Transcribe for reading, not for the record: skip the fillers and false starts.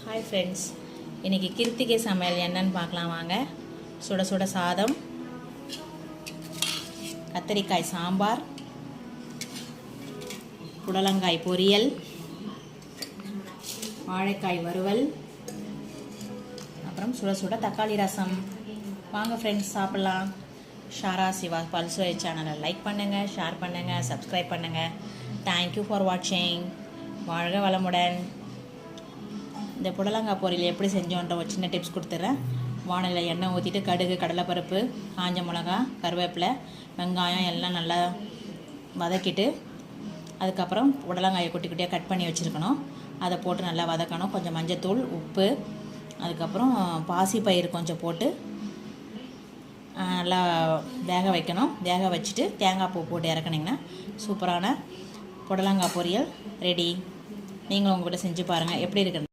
Hi friends, இன்றைக்கி கிருத்திகை சமையல் என்னன்னு பார்க்கலாம் வாங்க. சுட சுட சாதம், கத்தரிக்காய் சாம்பார், புடலங்காய் பொரியல், வாழைக்காய் வறுவல், அப்புறம் சுட சுட தக்காளி ரசம். வாங்க ஃப்ரெண்ட்ஸ் சாப்பிட்லாம். ஷாரா சிவா பல்சுவை சேனலை லைக் பண்ணுங்கள், ஷேர் பண்ணுங்கள், சப்ஸ்கிரைப் பண்ணுங்கள். தேங்க்யூ ஃபார் வாட்சிங். வாழ்க வளமுடன். இந்த புடலங்காய் பொரியல் எப்படி செஞ்சோன்ற ஒரு சின்ன டிப்ஸ் கொடுத்துட்றேன். வானலில் எண்ணெய் ஊற்றிட்டு கடுகு, கடலைப்பருப்பு, காஞ்ச மிளகா, கருவேப்பிலை, வெங்காயம் எல்லாம் நல்லா வதக்கிட்டு அதுக்கப்புறம் புடலங்காயை குட்டி குட்டியாக கட் பண்ணி வச்சுருக்கணும். அதை போட்டு நல்லா வதக்கணும். கொஞ்சம் மஞ்சத்தூள், உப்பு, அதுக்கப்புறம் பாசிப்பயிறு கொஞ்சம் போட்டு நல்லா வேக வைக்கணும். வேக வச்சுட்டு தேங்காய் பூ போட்டு இறக்குனிங்கன்னா சூப்பரான புடலங்காய் பொரியல் ரெடி. நீங்களும் உங்கள் வீட்டில் செஞ்சு பாருங்கள் எப்படி இருக்குன்னு.